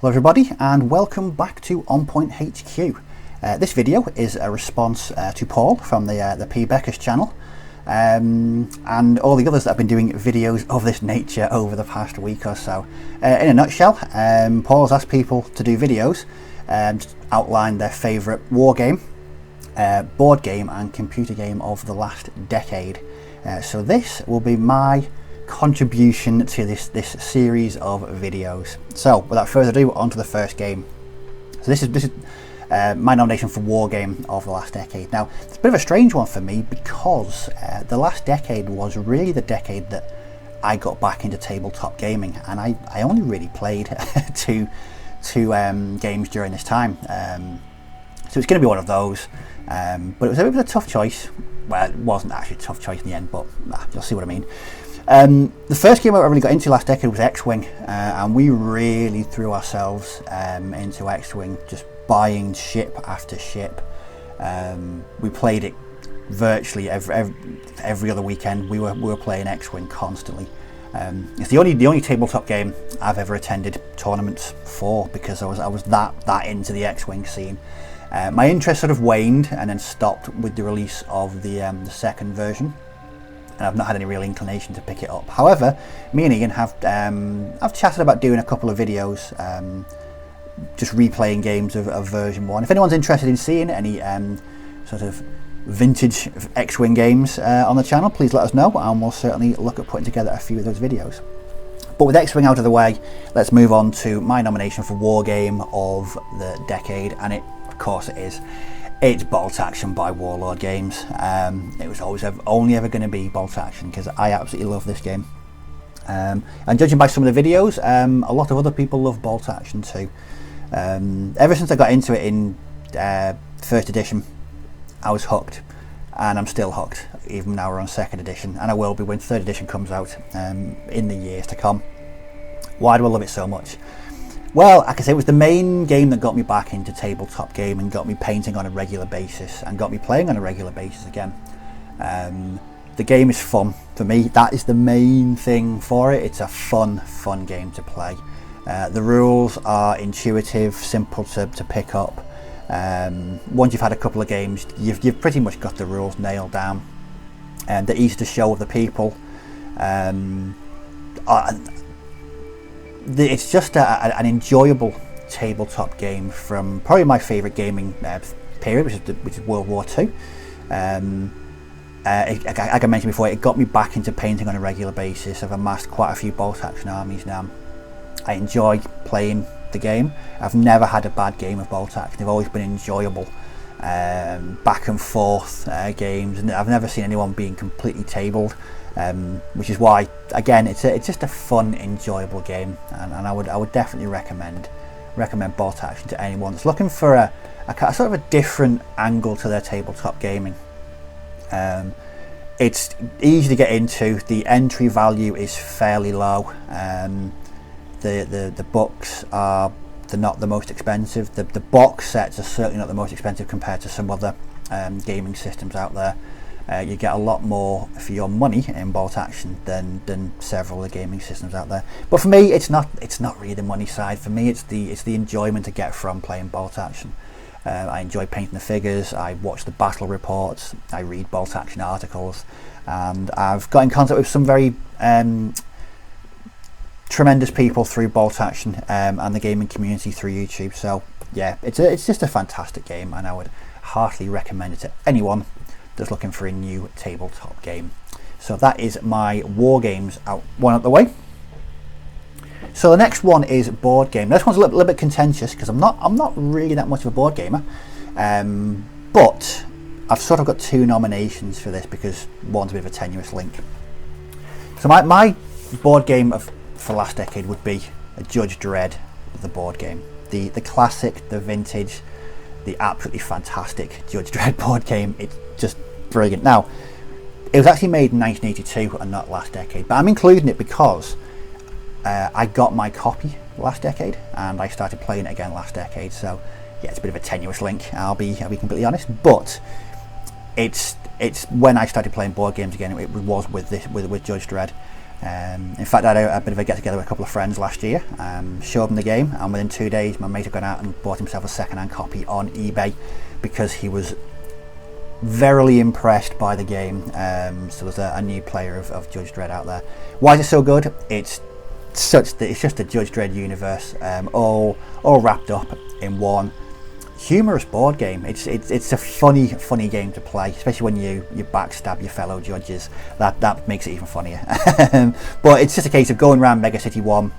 Hello everybody and welcome back to On Point HQ. This video is a response to Paul from the Pbeccas channel and all the others that have been doing videos of this nature over the past week or so. In a nutshell, Paul's asked people to do videos to outline their favourite war game, board game and computer game of the last decade. So this will be my contribution to this series of videos. So without further ado, on to the first game. So this is my nomination for war game of the last decade. Now it's a bit of a strange one for me because the last decade was really the decade that I got back into tabletop gaming, and I only really played two games during this time. So it's going to be one of those, but it was a tough choice. Well, it wasn't actually a tough choice in the end, but you'll see what I mean. The first game I really got into last decade was X-Wing, and we really threw ourselves into X-Wing, just buying ship after ship. We played it virtually every other weekend. We were playing X-Wing constantly. It's the only tabletop game I've ever attended tournaments for, because I was that into the X-Wing scene. My interest sort of waned and then stopped with the release of the second version, and I've not had any real inclination to pick it up. However, me and Ian have I've chatted about doing a couple of videos just replaying games of version 1. If anyone's interested in seeing any sort of vintage X-Wing games on the channel, please let us know and we'll certainly look at putting together a few of those videos. But with X-Wing out of the way, let's move on to my nomination for war game of the decade, and of course it's Bolt Action by Warlord Games. It was always only ever going to be Bolt Action because I absolutely love this game. And judging by some of the videos, a lot of other people love Bolt Action too. Ever since I got into it in first edition, I was hooked, and I'm still hooked. Even now we're on second edition, and I will be when third edition comes out in the years to come. Why do I love it so much? Well, like I say, it was the main game that got me back into tabletop gaming, got me painting on a regular basis, and got me playing on a regular basis again. The game is fun for me. That is the main thing for it. It's a fun game to play. The rules are intuitive, simple to pick up. Once you've had a couple of games, you've pretty much got the rules nailed down. And they're easy to show with the people. It's just an enjoyable tabletop game from probably my favourite gaming period, which is World War II. Like I mentioned before, it got me back into painting on a regular basis. I've amassed quite a few Bolt Action armies now. I enjoy playing the game. I've never had a bad game of Bolt Action. They've always been enjoyable, back and forth games, and I've never seen anyone being completely tabled. Which is why, again, it's just a fun, enjoyable game, and I would definitely recommend Bolt Action to anyone that's looking for a sort of a different angle to their tabletop gaming. It's easy to get into. The entry value is fairly low. The books are not the most expensive. The box sets are certainly not the most expensive compared to some other gaming systems out there. You get a lot more for your money in Bolt Action than several of the gaming systems out there. But for me, it's not really the money side. For me, it's the enjoyment I get from playing Bolt Action. I enjoy painting the figures. I watch the battle reports. I read Bolt Action articles, and I've got in contact with some very tremendous people through Bolt Action and the gaming community through YouTube. So yeah, it's just a fantastic game, and I would heartily recommend it to anyone that's looking for a new tabletop game. So that is my war games out the way. So the next one is board game. This one's a little bit contentious because I'm not really that much of a board gamer, but I've sort of got two nominations for this because one's a bit of a tenuous link. So my board game for last decade would be a Judge Dredd, the board game, the classic, the vintage, the absolutely fantastic Judge Dredd board game. It's just brilliant. Now, it was actually made in 1982 and not last decade, but I'm including it because I got my copy last decade and I started playing it again last decade. So yeah, it's a bit of a tenuous link, I'll be completely honest, but it's when I started playing board games again, it was with Judge Dredd. In fact, I had a bit of a get-together with a couple of friends last year, showed them the game, and within 2 days my mate had gone out and bought himself a second-hand copy on eBay because he was verily impressed by the game. So there's a new player of Judge Dredd out there. Why is it so good? It's just the Judge Dredd universe, all wrapped up in one humorous board game. It's a funny game to play, especially when you backstab your fellow judges. That makes it even funnier. But it's just a case of going around Mega City 1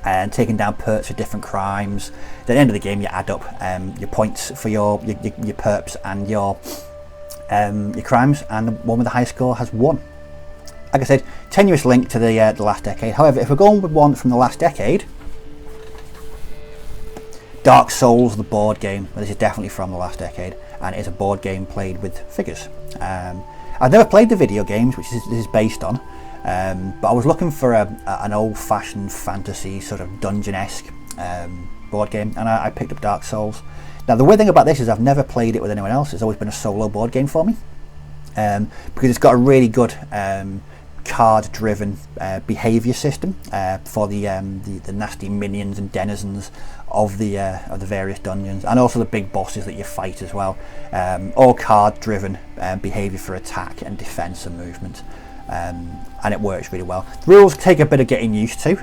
and taking down perps for different crimes. At the end of the game, you add up your points for your perps and your crimes, and the one with the high score has won. Like I said, tenuous link to the last decade. However, if we're going with one from the last decade, Dark Souls, the board game. This is definitely from the last decade, and it is a board game played with figures. I've never played the video games, which this is based on, but I was looking for an old-fashioned fantasy sort of dungeon-esque board game, and I picked up Dark Souls. Now the weird thing about this is I've never played it with anyone else. It's always been a solo board game for me, because it's got a really good card-driven behaviour system for the nasty minions and denizens of the various dungeons, and also the big bosses that you fight as well. All card-driven behaviour for attack and defence and movement, and it works really well. The rules take a bit of getting used to.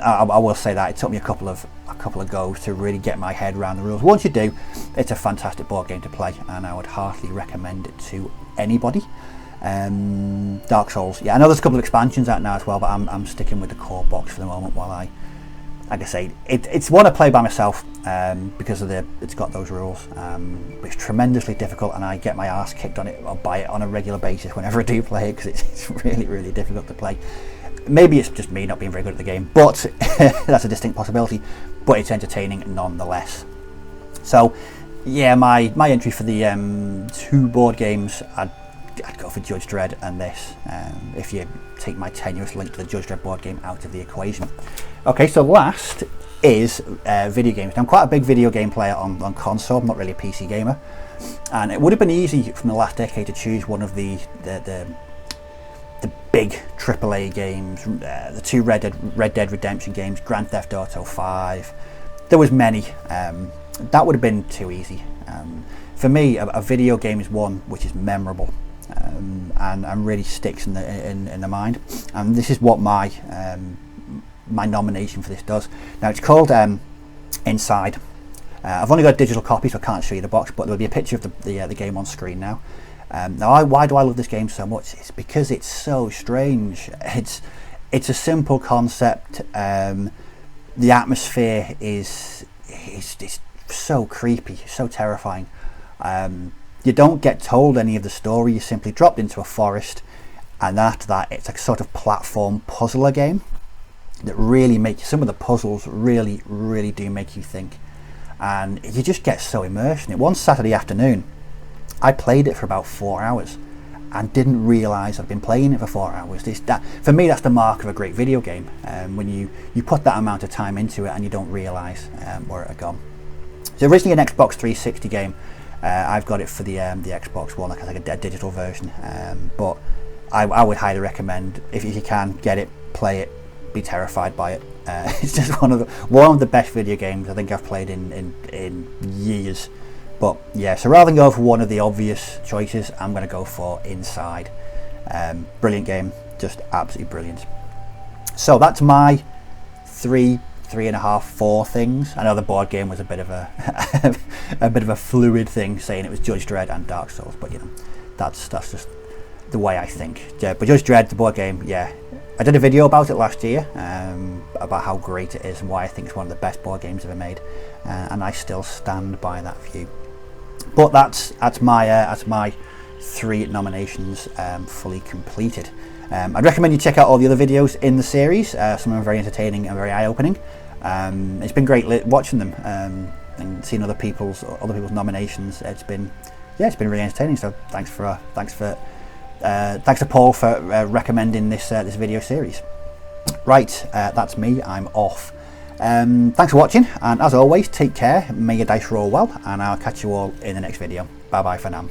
I will say that it took me a couple of goes to really get my head around the rules. Once you do, it's a fantastic board game to play, and I would heartily recommend it to anybody. Dark Souls, yeah, I know there's a couple of expansions out now as well, but I'm sticking with the core box for the moment while like I say, it's one I play by myself because of it's got those rules. It's tremendously difficult, and I get my ass kicked on it or by it on a regular basis whenever I do play it, because it's really difficult to play. Maybe it's just me not being very good at the game, but that's a distinct possibility. But it's entertaining nonetheless. So yeah, my entry for the 2 board games, I'd go for Judge Dredd and this, if you take my tenuous link to the Judge Dredd board game out of the equation. Okay, so last is video games. Now, I'm quite a big video game player on console. I'm not really a PC gamer, and it would have been easy from the last decade to choose one of the big AAA games, the 2 Red Dead Redemption games, Grand Theft Auto 5. There was many. That would have been too easy. For me, a video game is one which is memorable, and really sticks in the mind. And this is what my nomination for this does. Now, it's called Inside. I've only got a digital copy, so I can't show you the box, but there'll be a picture of the game on screen now. Now, why do I love this game so much? It's because it's so strange. It's a simple concept. The atmosphere is so creepy, so terrifying. You don't get told any of the story. You're simply dropped into a forest, and after that, it's a sort of platform puzzler game that really makes some of the puzzles really do make you think, and you just get so immersed in it. One Saturday afternoon, I played it for about 4 hours and didn't realise I'd been playing it for 4 hours. For me, that's the mark of a great video game, when you put that amount of time into it and you don't realise where it had gone. So originally an Xbox 360 game. I've got it for the Xbox One, like a digital version, but I would highly recommend, if you can, get it, play it, be terrified by it. It's just one of the best video games I think I've played in years. But yeah, so rather than go for one of the obvious choices, I'm going to go for Inside. Brilliant game, just absolutely brilliant. So that's my 3.5, 4 things. I know the board game was a bit of a fluid thing, saying it was Judge Dredd and Dark Souls, but you know, that's just the way I think. Yeah, but Judge Dredd, the board game, yeah, I did a video about it last year, about how great it is and why I think it's one of the best board games ever made, and I still stand by that view. But that's my 3 nominations fully completed. I'd recommend you check out all the other videos in the series. Some of them are very entertaining and very eye-opening. It's been great watching them and seeing other people's nominations. It's been really entertaining. So thanks to Paul for recommending this video series. Right, that's me. I'm off. Thanks for watching, and as always, take care. May your dice roll well, and I'll catch you all in the next video. Bye bye for now.